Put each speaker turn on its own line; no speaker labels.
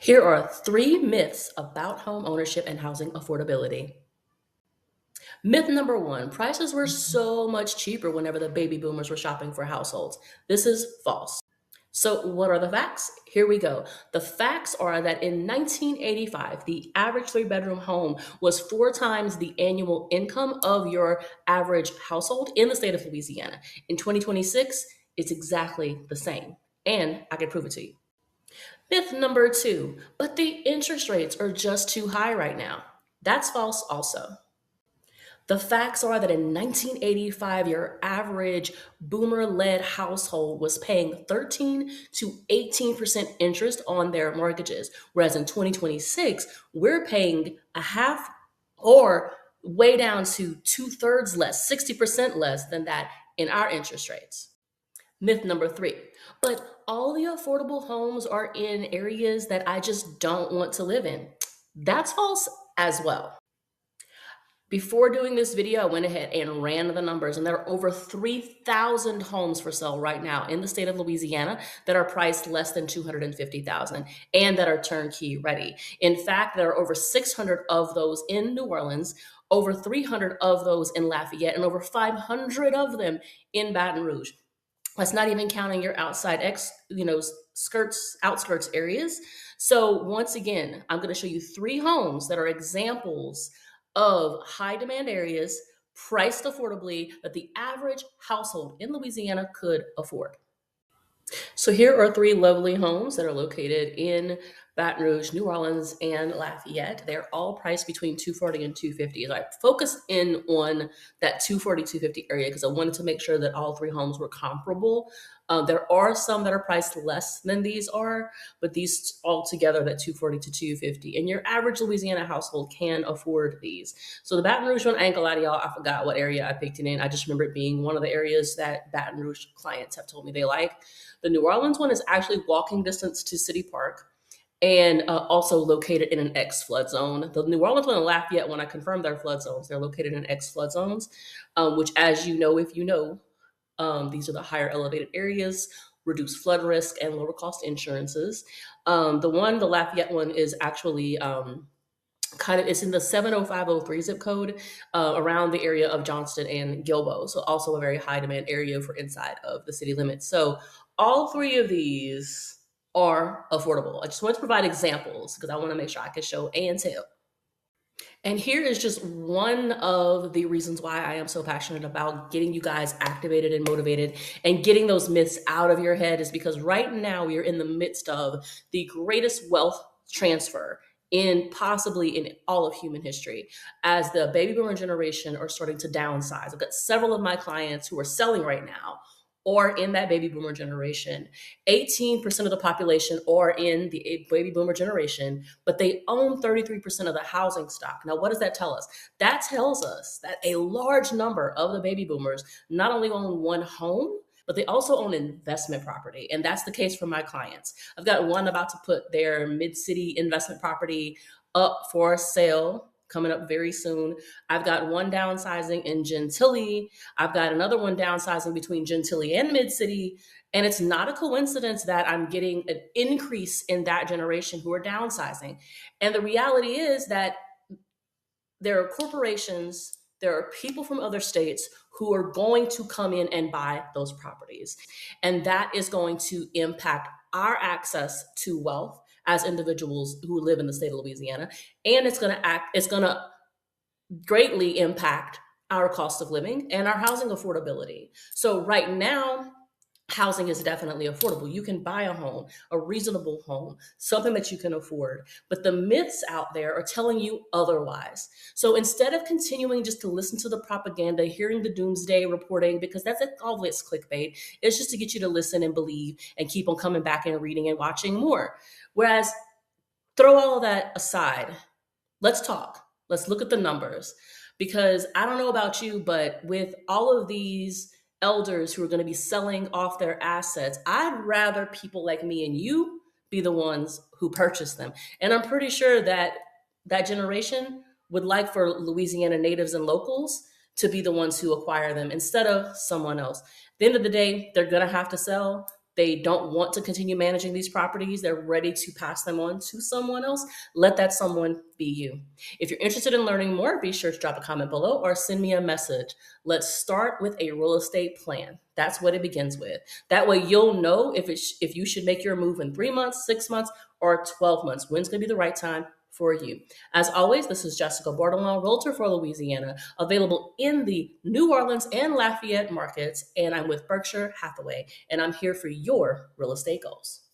Here are 3 myths about home ownership and housing affordability. Myth number 1, prices were so much cheaper whenever the baby boomers were shopping for households. This is false. So, what are the facts? Here we go. The facts are that in 1985, the average 3-bedroom home was 4 times the annual income of your average household in the state of Louisiana. In 2026, it's exactly the same. And I can prove it to you. Myth number 2, but the interest rates are just too high right now. That's false also. The facts are that in 1985, your average boomer led household was paying 13 to 18% interest on their mortgages, whereas in 2026, we're paying a half or way down to 2/3 less, 60% less than that in our interest rates. Myth number 3, but all the affordable homes are in areas that I just don't want to live in. That's false as well. Before doing this video, I went ahead and ran the numbers, and there are over 3,000 homes for sale right now in the state of Louisiana that are priced less than $250,000 and that are turnkey ready. In fact, there are over 600 of those in New Orleans, over 300 of those in Lafayette, and over 500 of them in Baton Rouge. That's not even counting your outside outskirts areas. So once again, I'm going to show you 3 homes that are examples of high demand areas priced affordably that the average household in Louisiana could afford. So here are 3 lovely homes that are located in Baton Rouge, New Orleans, and Lafayette. They're all priced between 240 and 250. So I focused in on that 240, 250 area because I wanted to make sure that all 3 homes were comparable. There are some that are priced less than these are, but these all together, that 240 to 250. And your average Louisiana household can afford these. So the Baton Rouge one, I ain't gonna lie to y'all, I forgot what area I picked it in. I just remember it being one of the areas that Baton Rouge clients have told me they like. The New Orleans one is actually walking distance to City Park and also located in an X flood zone. The New Orleans one and Lafayette, when I confirmed their flood zones, they're located in X flood zones, which, as you know, if you know, these are the higher elevated areas, reduce flood risk, and lower cost insurances. The Lafayette one is actually it's in the 70503 zip code around the area of Johnston and Gilbo. So also a very high demand area for inside of the city limits. So all 3 of these are affordable. I just want to provide examples because I want to make sure I can show and tell. And here is just one of the reasons why I am so passionate about getting you guys activated and motivated and getting those myths out of your head is because right now we are in the midst of the greatest wealth transfer possibly in all of human history as the baby boomer generation are starting to downsize. I've got several of my clients who are selling right now or in that baby boomer generation. 18% of the population are in the baby boomer generation, but they own 33% of the housing stock. Now, what does that tell us? That tells us that a large number of the baby boomers not only own one home, but they also own investment property. And that's the case for my clients. I've got one about to put their mid-city investment property up for sale coming up very soon. I've got one downsizing in Gentilly. I've got another one downsizing between Gentilly and Mid-City. And it's not a coincidence that I'm getting an increase in that generation who are downsizing. And the reality is that there are corporations, there are people from other states who are going to come in and buy those properties. And that is going to impact our access to wealth as individuals who live in the state of Louisiana. And it's going to greatly impact our cost of living and our housing affordability. So right now, housing is definitely affordable. You can buy a home, a reasonable home, something that you can afford. But the myths out there are telling you otherwise. So instead of continuing just to listen to the propaganda, hearing the doomsday reporting, because that's always clickbait, it's just to get you to listen and believe and keep on coming back and reading and watching more. Whereas throw all of that aside. Let's talk. Let's look at the numbers. Because I don't know about you, but with all of these elders who are going to be selling off their assets, I'd rather people like me and you be the ones who purchase them. And I'm pretty sure that that generation would like for Louisiana natives and locals to be the ones who acquire them instead of someone else. At the end of the day, they're going to have to sell, they don't want to continue managing these properties, they're ready to pass them on to someone else, let that someone be you. If you're interested in learning more, be sure to drop a comment below or send me a message. Let's start with a real estate plan. That's what it begins with. That way you'll know if you should make your move in 3 months, 6 months, or 12 months. When's going to be the right time for you. As always, this is Jessica Bordelon, Realtor for Louisiana, available in the New Orleans and Lafayette markets, and I'm with Berkshire Hathaway, and I'm here for your real estate goals.